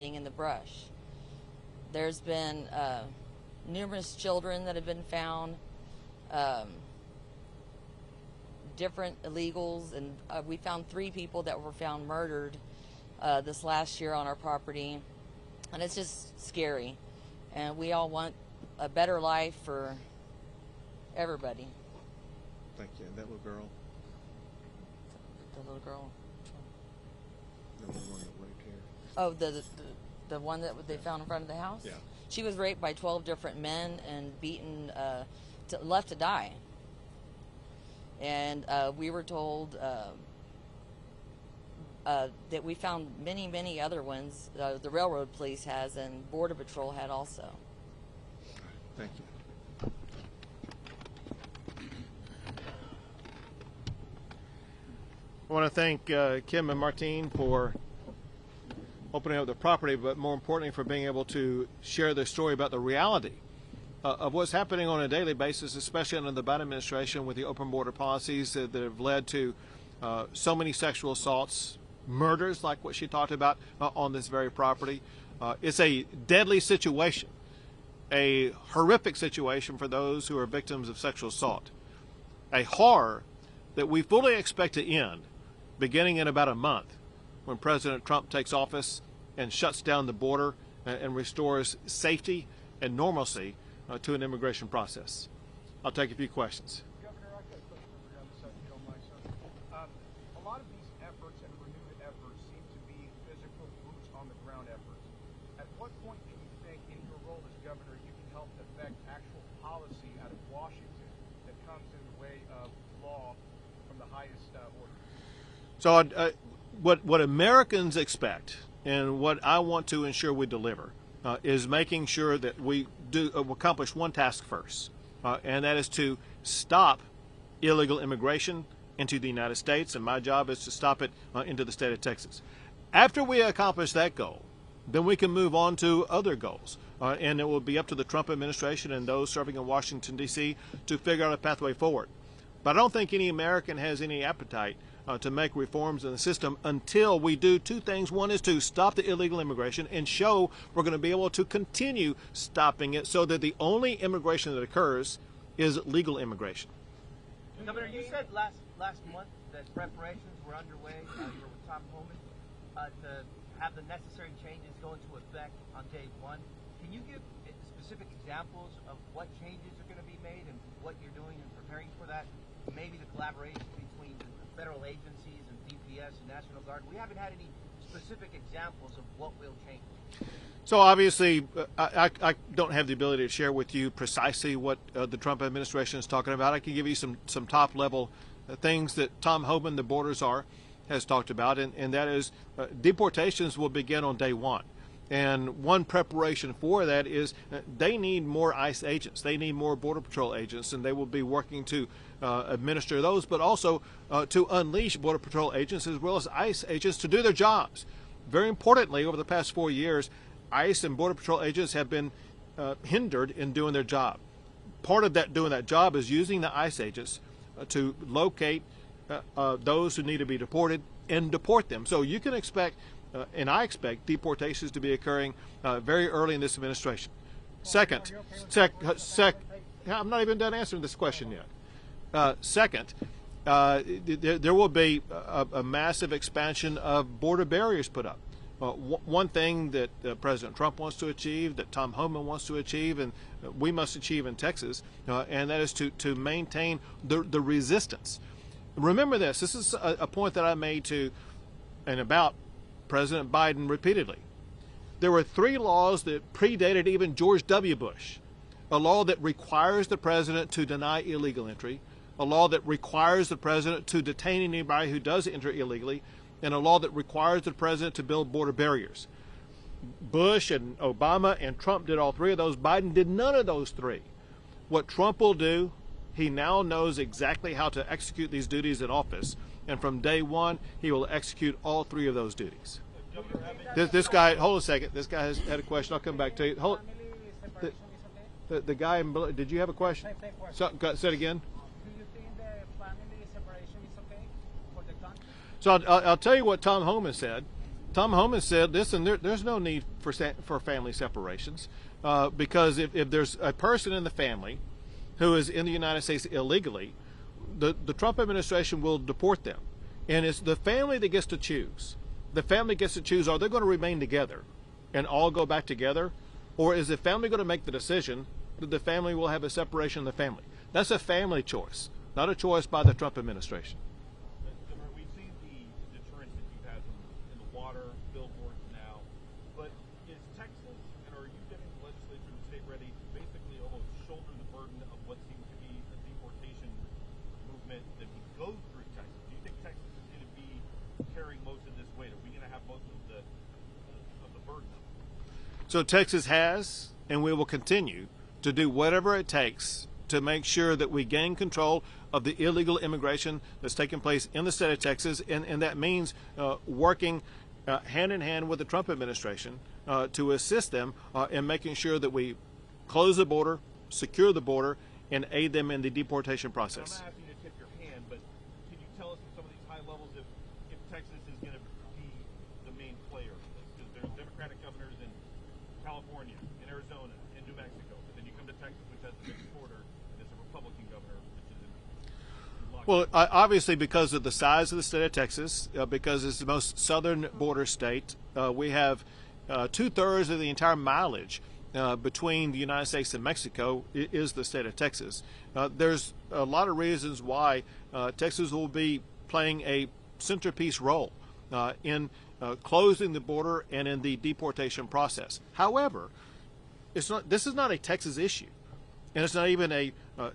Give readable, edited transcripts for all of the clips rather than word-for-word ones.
in the brush. There's been numerous children that have been found, um, different illegals, and we found 3 people that were found murdered this last year on our property, and it's just scary. And we all want a better life for everybody. Thank you. And that little girl? The little girl. The one that raped here? Oh, the one that they found in front of the house? Yeah. She was raped by 12 different men and beaten, left to die. And we were told that we found many, many other ones. The railroad police has, and Border Patrol had also. Thank you. I want to thank Kim and Martine for opening up the property, but more importantly for being able to share their story about the reality of what's happening on a daily basis, especially under the Biden administration with the open border policies that have led to so many sexual assaults, murders like what she talked about on this very property. It's a deadly situation, a horrific situation for those who are victims of sexual assault, a horror that we fully expect to end beginning in about a month, when President Trump takes office and shuts down the border and restores safety and normalcy to an immigration process. I'll take a few questions. Governor, I've got a question for you on this, if you don't mind, sir. A lot of these efforts and renewed efforts seem to be physical, boots on the ground efforts. At what point do you think, in your role as governor, you can help affect actual policy out of Washington that comes in the way of law from the highest order? So what Americans expect and what I want to ensure we deliver is making sure that we do accomplish one task first, and that is to stop illegal immigration into the United States, and my job is to stop it into the state of Texas. After we accomplish that goal, then we can move on to other goals, and it will be up to the Trump administration and those serving in Washington, D.C. to figure out a pathway forward. But I don't think any American has any appetite to make reforms in the system until we do 2 things. One is to stop the illegal immigration and show we're going to be able to continue stopping it so that the only immigration that occurs is legal immigration. Governor, you said last month that preparations were underway. You were with Tom Homan to have the necessary changes go into effect on day 1. Can you give specific examples of what changes are going to be made and what you're doing in preparing for that? Maybe the collaboration between the federal agencies and DPS and National Guard. We haven't had any specific examples of what will change. So obviously, I don't have the ability to share with you precisely what the Trump administration is talking about. I can give you some top-level things that Tom Homan, the border czar, has talked about, and that is deportations will begin on day 1. And one preparation for that is they need more ICE agents. They need more Border Patrol agents, and they will be working to administer those, but also to unleash Border Patrol agents as well as ICE agents to do their jobs. Very importantly, over the past 4 years, ICE and Border Patrol agents have been hindered in doing their job. Part of that doing that job is using the ICE agents to locate those who need to be deported and deport them. So you can expect and I expect deportations to be occurring very early in this administration. Second, I'm not even done answering this question yet. Second, there will be a massive expansion of border barriers put up. One thing that President Trump wants to achieve, that Tom Homan wants to achieve, and we must achieve in Texas, and that is to maintain the resistance. Remember this. This is a point that I made to and about President Biden repeatedly. There were 3 laws that predated even George W. Bush. A law that requires the president to deny illegal entry, a law that requires the president to detain anybody who does enter illegally, and a law that requires the president to build border barriers. Bush and Obama and Trump did all 3 of those. Biden did none of those 3. What Trump will do, he now knows exactly how to execute these duties in office. And from day 1, he will execute all 3 of those duties. This guy, hold a second. This guy has had a question. I'll come back to you. Hold. The guy in below, did you have a question? Say it again. Do you think the family separation is okay for the country? So I'll tell you what Tom Homan said. Tom Homan said, listen, there's no need for family separations because if there's a person in the family who is in the United States illegally, the Trump administration will deport them. And it's the family that gets to choose. The family gets to choose, are they going to remain together and all go back together? Or is the family going to make the decision that the family will have a separation of the family? That's a family choice, not a choice by the Trump administration. Governor, we've seen the deterrence that you've had in the water, billboards now, but is Texas, and are you getting the legislature and the state ready to basically almost shoulder the burden of what seems to be a deportation movement that goes through Texas? Do you think Texas is going to be carrying most of this weight? Are we going to have most of the burden of it? So Texas has, and we will continue to do whatever it takes to make sure that we gain control of the illegal immigration that's taking place in the state of Texas, and that means working hand in hand with the Trump administration to assist them in making sure that we close the border, secure the border, and aid them in the deportation process. I'm not asking you to tip your hand, but can you tell us from some of these high levels if Texas is going to be the main player? Because there's Democratic governors in California, in Arizona, in New Mexico, but then you come to Texas, which has the biggest border, and it's a Republican governor, which is in lockdown. Well, obviously because of the size of the state of Texas, because it's the most southern border state, we have 2/3 of the entire mileage between the United States and Mexico is the state of Texas. There's a lot of reasons why Texas will be playing a centerpiece role in closing the border and in the deportation process. However, this is not a Texas issue, and it's not even a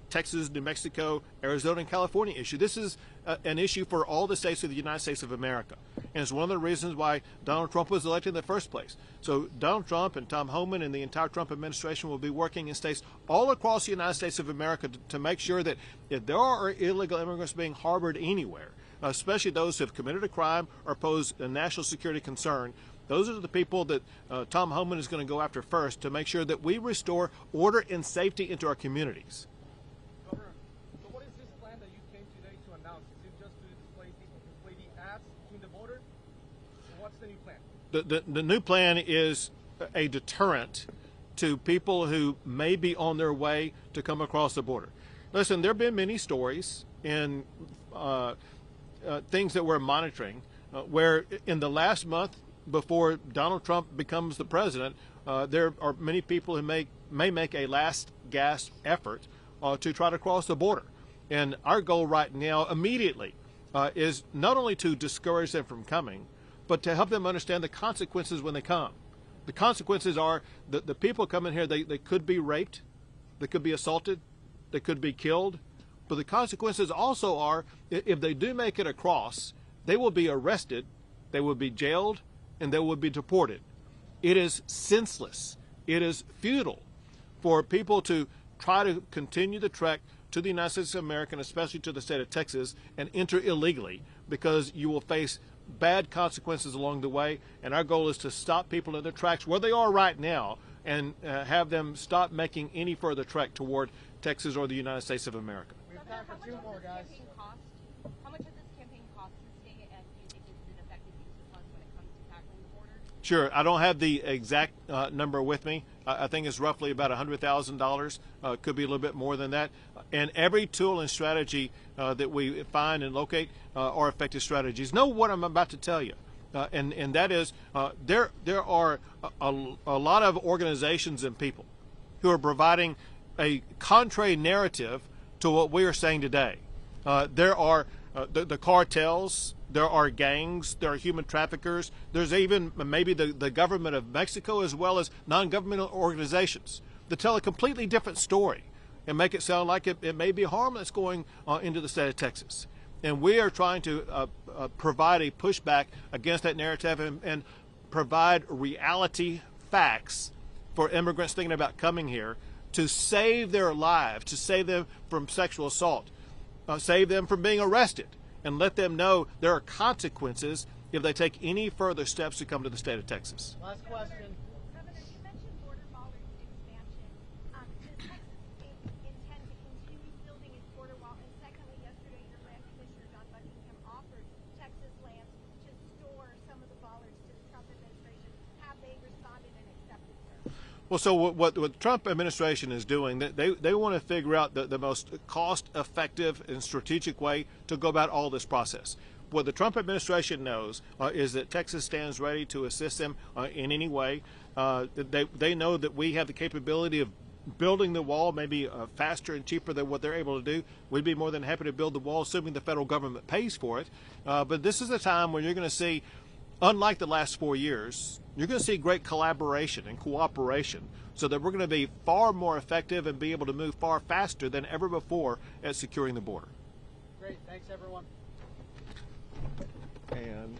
Texas, New Mexico, Arizona, and California issue. This is an issue for all the states of the United States of America, and it's one of the reasons why Donald Trump was elected in the first place. So Donald Trump and Tom Homan and the entire Trump administration will be working in states all across the United States of America to make sure that if there are illegal immigrants being harbored anywhere, especially those who have committed a crime or pose a national security concern, those are the people that Tom Homan is going to go after first to make sure that we restore order and safety into our communities. Governor, so what is this plan that you came today to announce? Is it just to display the ads between the borders? Or what's the new plan? The new plan is a deterrent to people who may be on their way to come across the border. Listen, there have been many stories and things that we're monitoring where in the last month before Donald Trump becomes the president, there are many people who may make a last gasp effort to try to cross the border. And our goal right now immediately is not only to discourage them from coming, but to help them understand the consequences when they come. The consequences are that the people coming here, they could be raped, they could be assaulted, they could be killed. But the consequences also are, if they do make it across, they will be arrested, they will be jailed, and they will be deported. It is senseless. It is futile for people to try to continue the trek to the United States of America, and especially to the state of Texas, and enter illegally, because you will face bad consequences along the way. And our goal is to stop people in their tracks where they are right now and have them stop making any further trek toward Texas or the United States of America. We have time for two more, guys. How much of this campaign cost the state, and do you think this is an effective use of funds when it comes to tackling the border? Sure. I don't have the exact number with me. I think it's roughly about $100,000. Could be a little bit more than that. And every tool and strategy that we find and locate are effective strategies. Know what I'm about to tell you. And that is there are a lot of organizations and people who are providing a contrary narrative to what we are saying today. There are the cartels, there are gangs, there are human traffickers, there's even maybe the government of Mexico, as well as non-governmental organizations that tell a completely different story and make it sound like it may be harmless going into the state of Texas. And we are trying to provide a pushback against that narrative and provide reality facts for immigrants thinking about coming here to save their lives, to save them from sexual assault, save them from being arrested, and let them know there are consequences if they take any further steps to come to the state of Texas. Last question. Governor, you mentioned border bollards expansion. Does Texas intend to continue building its border wall? And secondly, yesterday your land commissioner, John Buckingham, offered Texas land to store some of the bollards to Well, so what the Trump administration is doing, they want to figure out the most cost-effective and strategic way to go about all this process. What the Trump administration knows is that Texas stands ready to assist them in any way. They know that we have the capability of building the wall maybe faster and cheaper than what they're able to do. We'd be more than happy to build the wall, assuming the federal government pays for it. But this is a time when you're going to see, unlike the last 4 years, you're going to see great collaboration and cooperation so that we're going to be far more effective and be able to move far faster than ever before at securing the border. Great. Thanks, everyone. And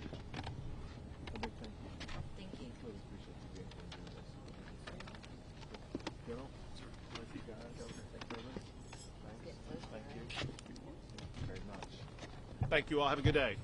Thank you. really appreciate you being here and doing this. You know, with you guys. Thank you very much. Thank you all. Have a good day.